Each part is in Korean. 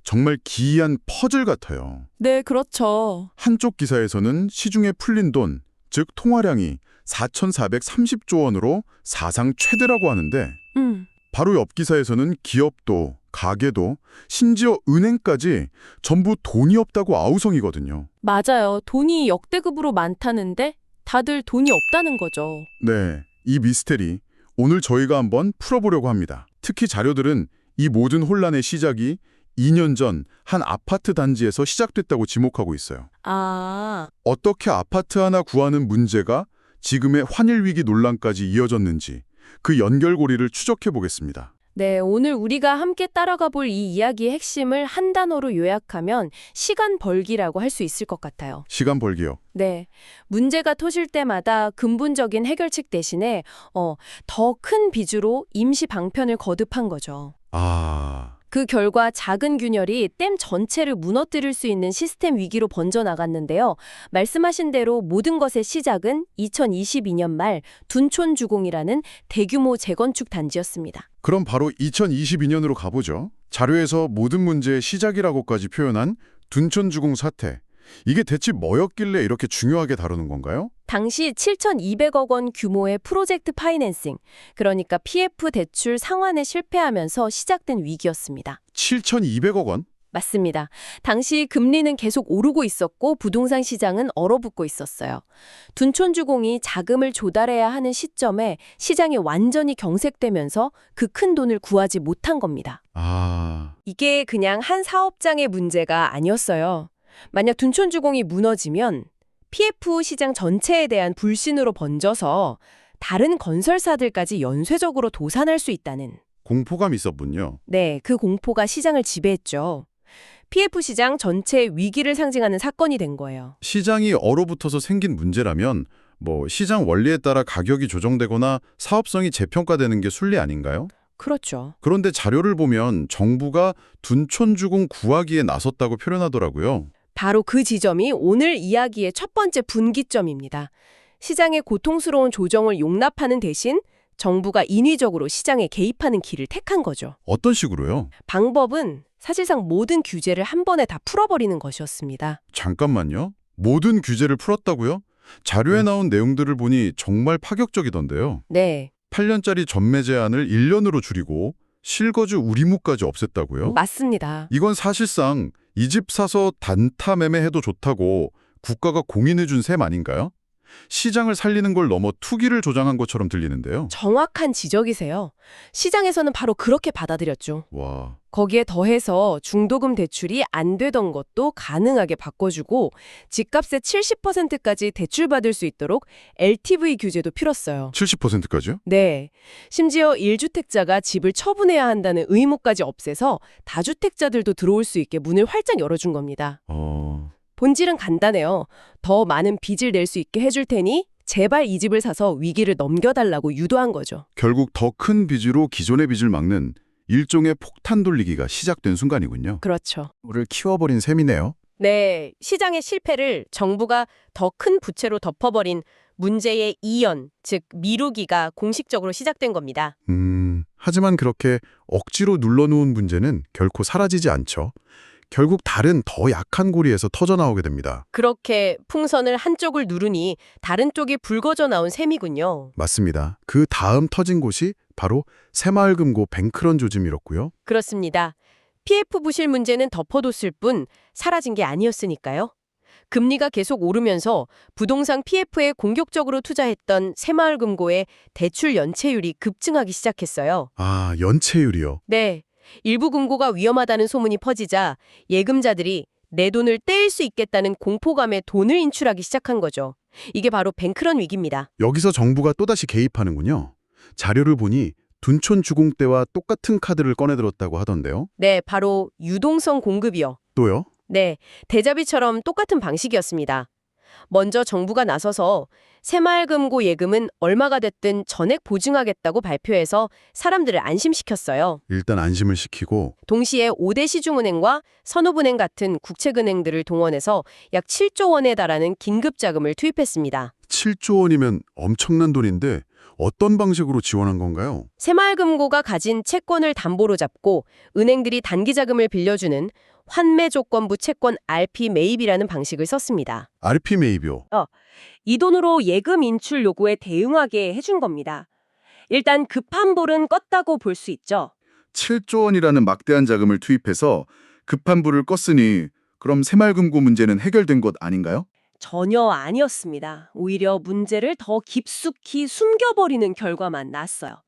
정말 기이한 퍼즐 같아요. 네, 그렇죠. 한쪽 기사에서는 시중에 풀린 돈, 즉 통화량이 4,430조 원으로 사상 최대라고 하는데 바로 옆 기사에서는 기업도, 가게도, 심지어 은행까지 전부 돈이 없다고 아우성이거든요. 맞아요. 돈이 역대급으로 많다는데 다들 돈이 없다는 거죠. 네, 이 미스테리 오늘 저희가 한번 풀어보려고 합니다. 특히 자료들은 이 모든 혼란의 시작이 2년 전 한 아파트 단지에서 시작됐다고 지목하고 있어요. 아, 어떻게 아파트 하나 구하는 문제가 지금의 환일 위기 논란까지 이어졌는지 그 연결고리를 추적해 보겠습니다. 네, 오늘 우리가 함께 따라가 볼 이 이야기의 핵심을 한 단어로 요약하면 시간 벌기라고 할 수 있을 것 같아요. 시간 벌기요. 네, 문제가 터질 때마다 근본적인 해결책 대신에 더 큰 빚으로 임시 방편을 거듭한 거죠. 아, 그 결과 작은 균열이 댐 전체를 무너뜨릴 수 있는 시스템 위기로 번져나갔는데요. 말씀하신 대로 모든 것의 시작은 2022년 말 둔촌주공이라는 대규모 재건축 단지였습니다. 그럼 바로 2022년으로 가보죠. 자료에서 모든 문제의 시작이라고까지 표현한 둔촌주공 사태. 이게 대체 뭐였길래 이렇게 중요하게 다루는 건가요? 당시 7,200억 원 규모의 프로젝트 파이낸싱, 그러니까 PF 대출 상환에 실패하면서 시작된 위기였습니다. 7,200억 원? 맞습니다. 당시 금리는 계속 오르고 있었고 부동산 시장은 얼어붙고 있었어요. 둔촌주공이 자금을 조달해야 하는 시점에 시장이 완전히 경색되면서 그 큰 돈을 구하지 못한 겁니다. 아, 이게 그냥 한 사업장의 문제가 아니었어요. 만약 둔촌주공이 무너지면 PF 시장 전체에 대한 불신으로 번져서 다른 건설사들까지 연쇄적으로 도산할 수 있다는, 공포감 있었군요. 네, 그 공포가 시장을 지배했죠. PF 시장 전체의 위기를 상징하는 사건이 된 거예요. 시장이 얼어붙어서 생긴 문제라면 시장 원리에 따라 가격이 조정되거나 사업성이 재평가되는 게 순리 아닌가요? 그렇죠. 그런데 자료를 보면 정부가 둔촌주공 구하기에 나섰다고 표현하더라고요. 바로 그 지점이 오늘 이야기의 첫 번째 분기점입니다. 시장의 고통스러운 조정을 용납하는 대신 정부가 인위적으로 시장에 개입하는 길을 택한 거죠. 어떤 식으로요? 방법은 사실상 모든 규제를 한 번에 다 풀어버리는 것이었습니다. 잠깐만요. 모든 규제를 풀었다고요? 자료에 나온 내용들을 보니 정말 파격적이던데요. 네, 8년짜리 전매 제한을 1년으로 줄이고 실거주 우리무까지 없앴다고요? 맞습니다. 이건 사실상 이 집 사서 단타 매매해도 좋다고 국가가 공인해준 셈 아닌가요? 시장을 살리는 걸 넘어 투기를 조장한 것처럼 들리는데요. 정확한 지적이세요. 시장에서는 바로 그렇게 받아들였죠. 와, 거기에 더해서 중도금 대출이 안 되던 것도 가능하게 바꿔주고 집값의 70%까지 대출받을 수 있도록 LTV 규제도 풀었어요. 70%까지요? 네. 심지어 1주택자가 집을 처분해야 한다는 의무까지 없애서 다주택자들도 들어올 수 있게 문을 활짝 열어준 겁니다. 본질은 간단해요. 더 많은 빚을 낼 수 있게 해줄 테니 제발 이 집을 사서 위기를 넘겨달라고 유도한 거죠. 결국 더 큰 빚으로 기존의 빚을 막는 일종의 폭탄 돌리기가 시작된 순간이군요. 그렇죠. 를 키워버린 셈이네요. 네, 시장의 실패를 정부가 더 큰 부채로 덮어버린 문제의 이연, 즉 미루기가 공식적으로 시작된 겁니다. 하지만 그렇게 억지로 눌러놓은 문제는 결코 사라지지 않죠. 결국 다른 더 약한 고리에서 터져나오게 됩니다. 그렇게 풍선을 한쪽을 누르니 다른 쪽이 붉어져 나온 셈이군요. 맞습니다. 그 다음 터진 곳이 바로 새마을금고 뱅크런 조짐이었고요. 그렇습니다. PF 부실 문제는 덮어뒀을 뿐 사라진 게 아니었으니까요. 금리가 계속 오르면서 부동산 PF에 공격적으로 투자했던 새마을금고의 대출 연체율이 급증하기 시작했어요. 아, 연체율이요. 네. 일부 금고가 위험하다는 소문이 퍼지자 예금자들이 내 돈을 떼일 수 있겠다는 공포감에 돈을 인출하기 시작한 거죠. 이게 바로 뱅크런 위기입니다. 여기서 정부가 또다시 개입하는군요. 자료를 보니 둔촌주공 때와 똑같은 카드를 꺼내들었다고 하던데요. 네, 바로 유동성 공급이요. 또요? 네, 대자비처럼 똑같은 방식이었습니다. 먼저 정부가 나서서 새마을금고 예금은 얼마가 됐든 전액 보증하겠다고 발표해서 사람들을 안심시켰어요. 일단 안심을 시키고 동시에 5대 시중은행과 선호은행 같은 국책은행들을 동원해서 약 7조 원에 달하는 긴급자금을 투입했습니다. 7조 원이면 엄청난 돈인데 어떤 방식으로 지원한 건가요? 새마을금고가 가진 채권을 담보로 잡고 은행들이 단기자금을 빌려주는 환매조건부 채권 RP 매입이라는 방식을 썼습니다. RP 매입이요? 이 돈으로 예금 인출 요구에 대응하게 해준 겁니다. 일단 급한 불은 껐다고 볼 수 있죠. 7조 원이라는 막대한 자금을 투입해서 급한 불을 껐으니 그럼 새마을금고 문제는 해결된 것 아닌가요? 전혀 아니었습니다. 오히려 문제를 더 깊숙이 숨겨버리는 결과만 났어요.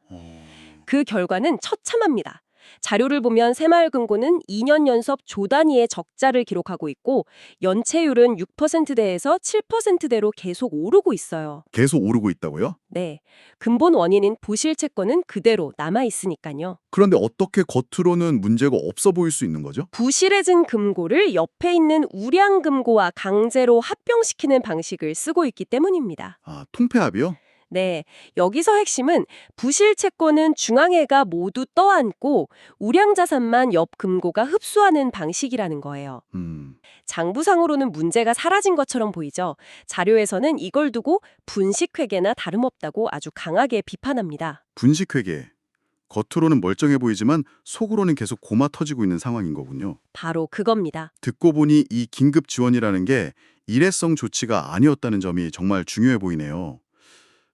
그 결과는 처참합니다. 자료를 보면 새마을금고는 2년 연속 조 단위의 적자를 기록하고 있고 연체율은 6%대에서 7%대로 계속 오르고 있어요. 계속 오르고 있다고요? 네, 근본 원인인 부실 채권은 그대로 남아있으니까요. 그런데 어떻게 겉으로는 문제가 없어 보일 수 있는 거죠? 부실해진 금고를 옆에 있는 우량금고와 강제로 합병시키는 방식을 쓰고 있기 때문입니다. 아, 통폐합이요? 네, 여기서 핵심은 부실 채권은 중앙회가 모두 떠안고 우량자산만 옆 금고가 흡수하는 방식이라는 거예요. 장부상으로는 문제가 사라진 것처럼 보이죠. 자료에서는 이걸 두고 분식회계나 다름없다고 아주 강하게 비판합니다. 분식회계. 겉으로는 멀쩡해 보이지만 속으로는 계속 고마 터지고 있는 상황인 거군요. 바로 그겁니다. 듣고 보니 이 긴급 지원이라는 게 일회성 조치가 아니었다는 점이 정말 중요해 보이네요.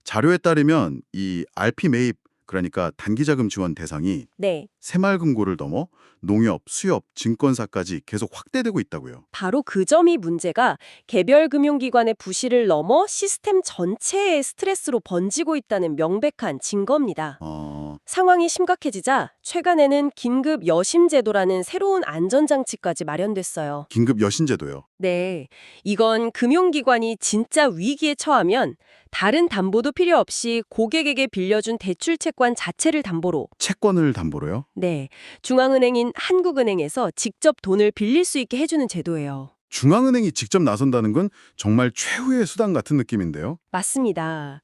자료에 따르면 이 RP 매입, 그러니까 단기자금 지원 대상이 네, 새마을금고를 넘어 농협, 수협, 증권사까지 계속 확대되고 있다고요. 바로 그 점이 문제가 개별 금융기관의 부실을 넘어 시스템 전체의 스트레스로 번지고 있다는 명백한 증거입니다. 상황이 심각해지자 최근에는 긴급 여심제도라는 새로운 안전장치까지 마련됐어요. 긴급 여신제도요. 네, 이건 금융기관이 진짜 위기에 처하면 다른 담보도 필요 없이 고객에게 빌려준 대출 채권 자체를 담보로 채권을 담보로요? 네, 중앙은행인 한국은행에서 직접 돈을 빌릴 수 있게 해주는 제도예요. 중앙은행이 직접 나선다는 건 정말 최후의 수단 같은 느낌인데요. 맞습니다.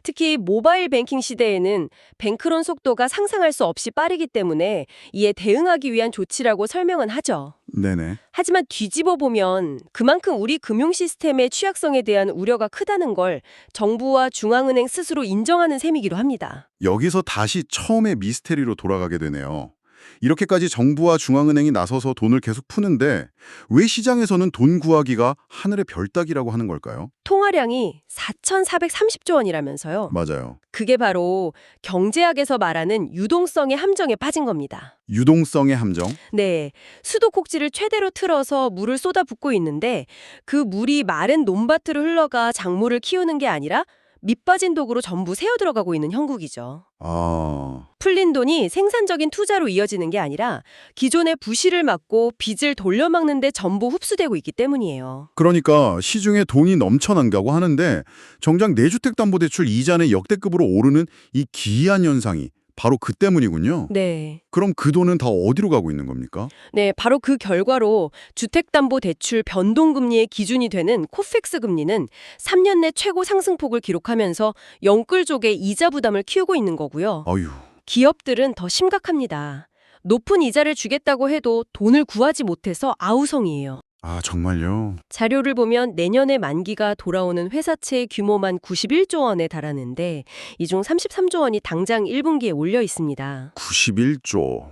특히 모바일 뱅킹 시대에는 뱅크론 속도가 상상할 수 없이 빠르기 때문에 이에 대응하기 위한 조치라고 설명은 하죠. 네네. 하지만 뒤집어 보면 그만큼 우리 금융 시스템의 취약성에 대한 우려가 크다는 걸 정부와 중앙은행 스스로 인정하는 셈이기도 합니다. 여기서 다시 처음의 미스테리로 돌아가게 되네요. 이렇게까지 정부와 중앙은행이 나서서 돈을 계속 푸는데 왜 시장에서는 돈 구하기가 하늘의 별 따기라고 하는 걸까요? 통화량이 4,430조 원이라면서요. 맞아요. 그게 바로 경제학에서 말하는 유동성의 함정에 빠진 겁니다. 유동성의 함정? 네, 수도꼭지를 최대로 틀어서 물을 쏟아붓고 있는데 그 물이 마른 논밭으로 흘러가 작물을 키우는 게 아니라 밑빠진 독으로 전부 새어 들어가고 있는 형국이죠. 풀린 돈이 생산적인 투자로 이어지는 게 아니라 기존의 부실을 막고 빚을 돌려막는 데 전부 흡수되고 있기 때문이에요. 그러니까 시중에 돈이 넘쳐난다고 하는데 정작 내주택담보대출 이자는 역대급으로 오르는 이 기이한 현상이 바로 그 때문이군요. 네. 그럼 그 돈은 다 어디로 가고 있는 겁니까? 네, 바로 그 결과로 주택담보대출 변동금리의 기준이 되는 코펙스 금리는 3년 내 최고 상승폭을 기록하면서 영끌족의 이자 부담을 키우고 있는 거고요. 아유. 기업들은 더 심각합니다. 높은 이자를 주겠다고 해도 돈을 구하지 못해서 아우성이에요. 아, 정말요? 자료를 보면 내년에 만기가 돌아오는 회사채의 규모만 91조 원에 달하는데 이 중 33조 원이 당장 1분기에 올려 있습니다. 91조.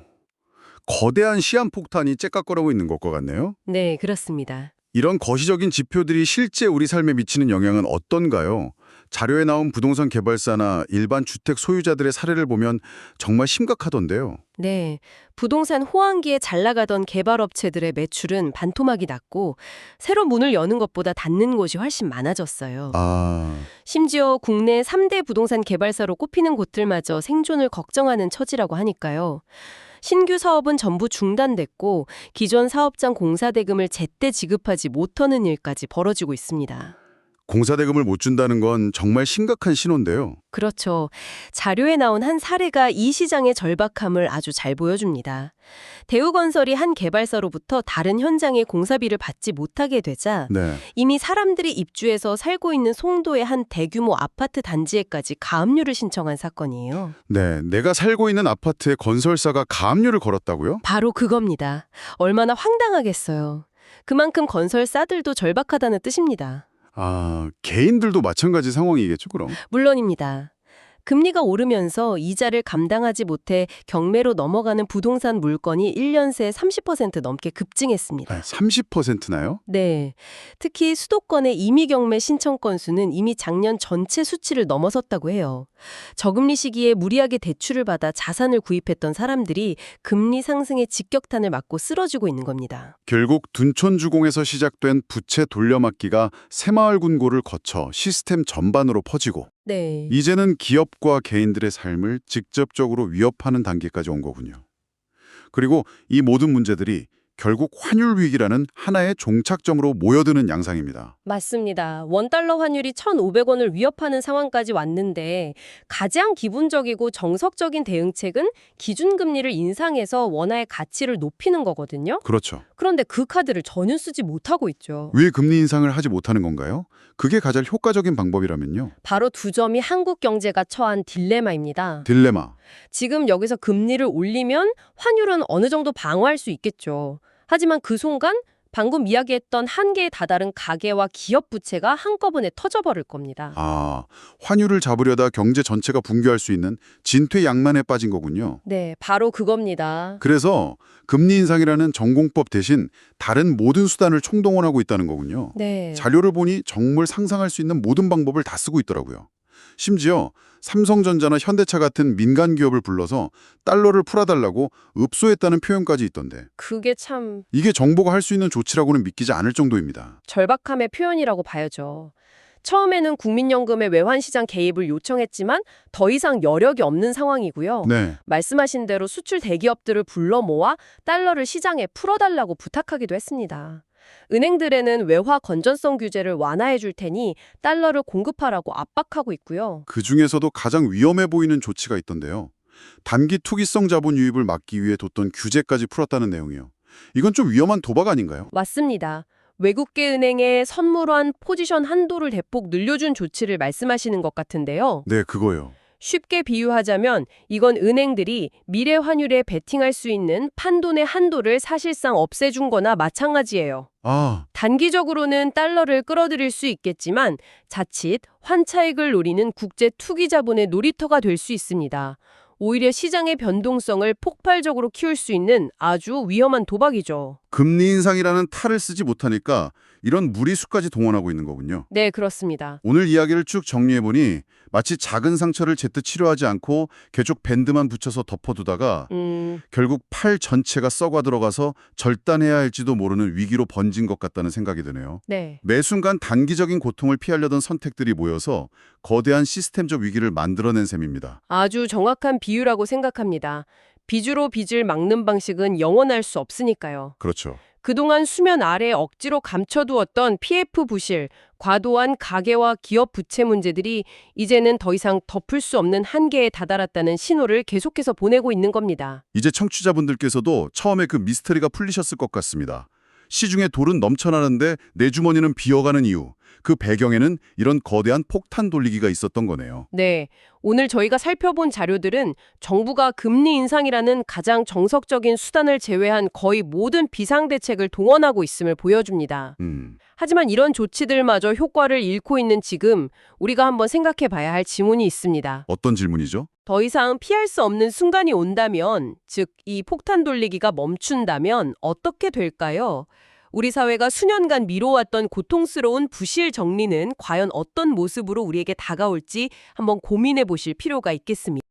거대한 시한폭탄이 째깍거리고 있는 것과 같네요. 네, 그렇습니다. 이런 거시적인 지표들이 실제 우리 삶에 미치는 영향은 어떤가요? 자료에 나온 부동산 개발사나 일반 주택 소유자들의 사례를 보면 정말 심각하던데요. 네, 부동산 호황기에 잘 나가던 개발업체들의 매출은 반토막이 났고 새로 문을 여는 것보다 닫는 곳이 훨씬 많아졌어요. 심지어 국내 3대 부동산 개발사로 꼽히는 곳들마저 생존을 걱정하는 처지라고 하니까요. 신규 사업은 전부 중단됐고 기존 사업장 공사대금을 제때 지급하지 못하는 일까지 벌어지고 있습니다. 공사대금을 못 준다는 건 정말 심각한 신호인데요. 그렇죠. 자료에 나온 한 사례가 이 시장의 절박함을 아주 잘 보여줍니다. 대우건설이 한 개발사로부터 다른 현장의 공사비를 받지 못하게 되자 이미 사람들이 입주해서 살고 있는 송도의 한 대규모 아파트 단지에까지 가압류를 신청한 사건이에요. 네, 내가 살고 있는 아파트에 건설사가 가압류를 걸었다고요? 바로 그겁니다. 얼마나 황당하겠어요. 그만큼 건설사들도 절박하다는 뜻입니다. 개인들도 마찬가지 상황이겠죠, 그럼? 물론입니다. 금리가 오르면서 이자를 감당하지 못해 경매로 넘어가는 부동산 물건이 1년 새 30% 넘게 급증했습니다. 30%나요? 네. 특히 수도권의 임의 경매 신청 건수는 이미 작년 전체 수치를 넘어섰다고 해요. 저금리 시기에 무리하게 대출을 받아 자산을 구입했던 사람들이 금리 상승의 직격탄을 맞고 쓰러지고 있는 겁니다. 결국 둔촌주공에서 시작된 부채 돌려막기가 새마을 군고를 거쳐 시스템 전반으로 퍼지고 네. 이제는 기업과 개인들의 삶을 직접적으로 위협하는 단계까지 온 거군요. 그리고 이 모든 문제들이 결국 환율 위기라는 하나의 종착점으로 모여드는 양상입니다. 맞습니다. 원달러 환율이 1,500원을 위협하는 상황까지 왔는데 가장 기본적이고 정석적인 대응책은 기준금리를 인상해서 원화의 가치를 높이는 거거든요. 그렇죠. 그런데 그 카드를 전혀 쓰지 못하고 있죠. 왜 금리 인상을 하지 못하는 건가요? 그게 가장 효과적인 방법이라면요. 바로 두 점이 한국 경제가 처한 딜레마입니다. 딜레마. 지금 여기서 금리를 올리면 환율은 어느 정도 방어할 수 있겠죠. 하지만 그 순간 방금 이야기했던 한계에 다다른 가계와 기업 부채가 한꺼번에 터져버릴 겁니다. 환율을 잡으려다 경제 전체가 붕괴할 수 있는 진퇴양난에 빠진 거군요. 네, 바로 그겁니다. 그래서 금리 인상이라는 전공법 대신 다른 모든 수단을 총동원하고 있다는 거군요. 네. 자료를 보니 정말 상상할 수 있는 모든 방법을 다 쓰고 있더라고요. 심지어 삼성전자나 현대차 같은 민간 기업을 불러서 달러를 풀어달라고 읍소했다는 표현까지 있던데 그게 참 이게 정부가 할 수 있는 조치라고는 믿기지 않을 정도입니다. 절박함의 표현이라고 봐야죠. 처음에는 국민연금의 외환시장 개입을 요청했지만 더 이상 여력이 없는 상황이고요. 네, 말씀하신 대로 수출 대기업들을 불러 모아 달러를 시장에 풀어달라고 부탁하기도 했습니다. 은행들에는 외화 건전성 규제를 완화해 줄 테니 달러를 공급하라고 압박하고 있고요. 그중에서도 가장 위험해 보이는 조치가 있던데요. 단기 투기성 자본 유입을 막기 위해 뒀던 규제까지 풀었다는 내용이요. 이건 좀 위험한 도박 아닌가요? 맞습니다. 외국계 은행의 선물환 포지션 한도를 대폭 늘려준 조치를 말씀하시는 것 같은데요. 네, 그거요. 쉽게 비유하자면 이건 은행들이 미래 환율에 베팅할 수 있는 판돈의 한도를 사실상 없애준 거나 마찬가지예요. 단기적으로는 달러를 끌어들일 수 있겠지만 자칫 환차익을 노리는 국제 투기 자본의 놀이터가 될 수 있습니다. 오히려 시장의 변동성을 폭발적으로 키울 수 있는 아주 위험한 도박이죠. 금리 인상이라는 탈을 쓰지 못하니까 이런 무리수까지 동원하고 있는 거군요. 네, 그렇습니다. 오늘 이야기를 쭉 정리해보니 마치 작은 상처를 제때 치료하지 않고 계속 밴드만 붙여서 덮어두다가 결국 팔 전체가 썩어 들어가서 절단해야 할지도 모르는 위기로 번진 것 같다는 생각이 드네요. 네. 매 순간 단기적인 고통을 피하려던 선택들이 모여서 거대한 시스템적 위기를 만들어낸 셈입니다. 아주 정확한 비유라고 생각합니다. 빚으로 빚을 막는 방식은 영원할 수 없으니까요. 그렇죠. 그동안 수면 아래 억지로 감춰두었던 PF 부실, 과도한 가계와 기업 부채 문제들이 이제는 더 이상 덮을 수 없는 한계에 다다랐다는 신호를 계속해서 보내고 있는 겁니다. 이제 청취자분들께서도 처음에 그 미스터리가 풀리셨을 것 같습니다. 시중에 돌은 넘쳐나는데 내 주머니는 비어가는 이유. 그 배경에는 이런 거대한 폭탄 돌리기가 있었던 거네요. 네, 오늘 저희가 살펴본 자료들은 정부가 금리 인상이라는 가장 정석적인 수단을 제외한 거의 모든 비상대책을 동원하고 있음을 보여줍니다. 하지만 이런 조치들마저 효과를 잃고 있는 지금 우리가 한번 생각해 봐야 할 지문이 있습니다. 어떤 질문이죠? 더 이상 피할 수 없는 순간이 온다면, 즉 이 폭탄 돌리기가 멈춘다면 어떻게 될까요? 우리 사회가 수년간 미뤄왔던 고통스러운 부실 정리는 과연 어떤 모습으로 우리에게 다가올지 한번 고민해 보실 필요가 있겠습니다.